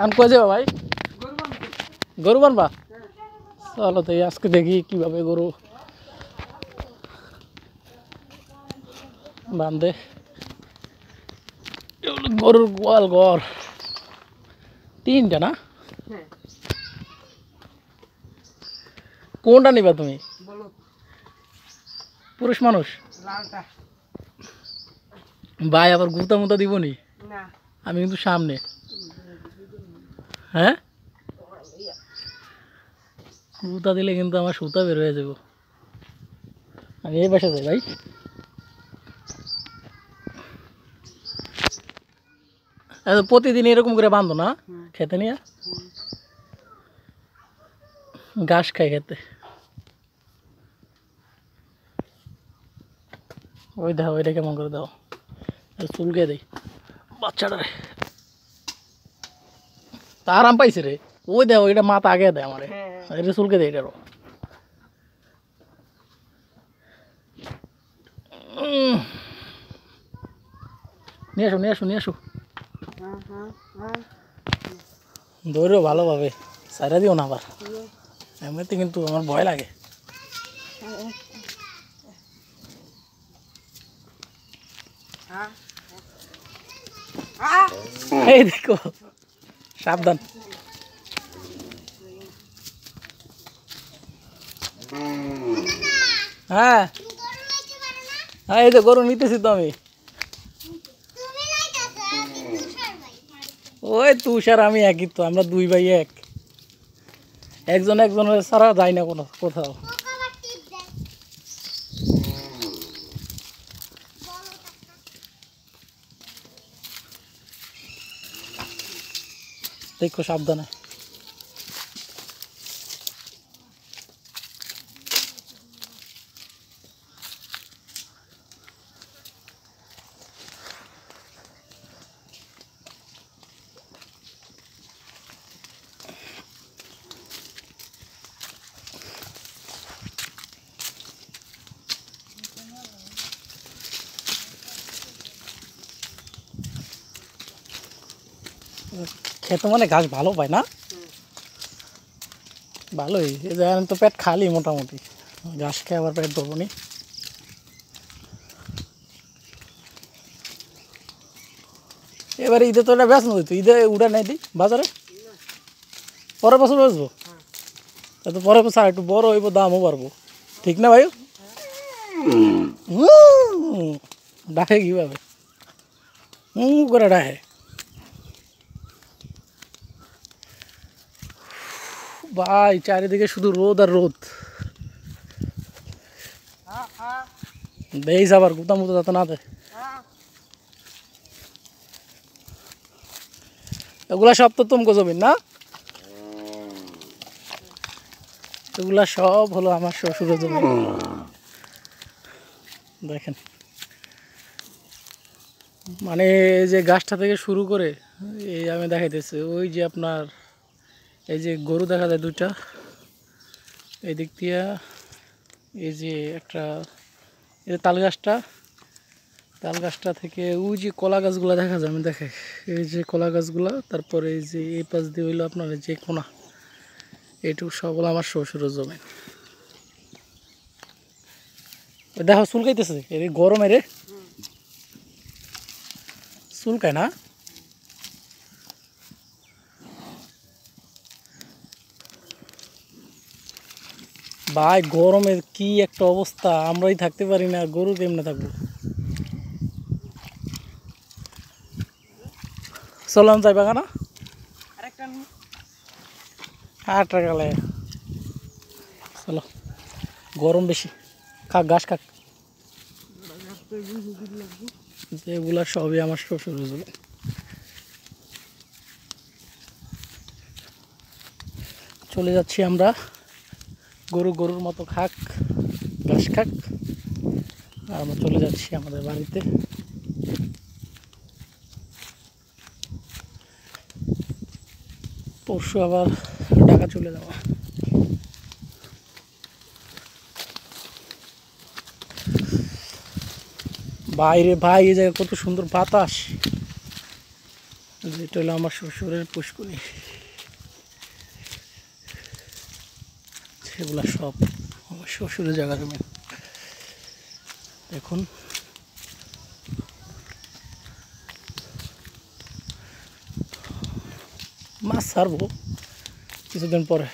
আন কই যাবে ভাই গরু বানবা চলো তো আজকে দেখি কিভাবে গরু বান্ধে গরুর গোয়াল ঘর তিনটা না কোনটা নিবা তুমি পুরুষ মানুষ ভাই আবার গুতা মুতা দিব নি আমি কিন্তু সামনে হ্যাঁ গুতা দিলে কিন্তু আমার সুতা বের হয়ে যাব আমি এই পাশে যাই ভাই প্রতিদিন এরকম করে বাঁধো না খেতে নিয়ে ঘাস খাই খেতে ওই দাও ওইটা কেমন করে দাও চুলকে দেই বাচ্চাটা তা আরাম পাইছে রে ওই দেখো এটা মাথা আগে দেয় আমার এটা চুলকে দেয় এটারও নিয়ে আসো দৌড়েও ভালোভাবে সাইরা দিও না আবার এমনিতে কিন্তু আমার ভয় লাগে এই দেখো সাবধান হ্যাঁ হ্যাঁ এই তো গরু নিতেছি তো আমি ওই তুষার আমি একই তো আমরা দুই ভাই একজন একজনের ছাড়া যায় না কোনো কোথাও দেখো সাবধানে খেতে মানে ঘাস ভালো পায় না ভালোই এই তো পেট খালি মোটামুটি ঘাস খেয়ে আবার পেট ধরবো নি এবারে ঈদে তো এটা বেচনো হইতো ঈদে উড়া নাই দি বাজারে পরের বছর বেচবো তো পরের বছর একটু বড় হইব দামও বাড়বো ঠিক না ভাই ডাকে কিভাবে করে ডাকে ভাই চারিদিকে শুধু রোদ আর রোদ দেই আবার গুতা মুতা যাতে না দেয় এগুলা সব তো তুমকো জমিন না এগুলা সব হলো আমার শ্বশুরের জমি দেখেন মানে এই যে গাছটা থেকে শুরু করে এই আমি দেখাইতেছি ওই যে আপনার এই যে গরু দেখা যায় দুইটা এই দিক দিয়া এই যে একটা এই তাল গাছটা থেকে ওই যে কলা গাছগুলো দেখা যায় আমি দেখাই এই যে কলা গাছগুলা তারপরে এই যে এই পাশ দিয়ে হইলো আপনার যে কোনা এইটুকু সবগুলো আমার শ্বশুরের জমি দেখো চুলকাইতেছে এই গরমে রে চুলকায় না ভাই গরমের কি একটা অবস্থা আমরাই থাকতে পারি না গরু কেমনে থাকবো চলাম যাইবা কেনা আরেকটা গেলে চলো গরম বেশি খাক ঘাস খাক যেগুলা সবই আমার শ্বশুর জমি চলে যাচ্ছি আমরা গরুর মতো খাক ঘাস খাক আর আমরা চলে যাচ্ছি আমাদের বাড়িতে পরশু আবার ঢাকা চলে যাওয়া বাইরে ভাই এই জায়গায় কত সুন্দর বাতাস এটা হলো আমার শ্বশুরের পুষ্কুনি, সেগুলা সব আমার শ্বশুরের জায়গা জমি। দেখুন মাছ ছাড়বো কিছুদিন পরে।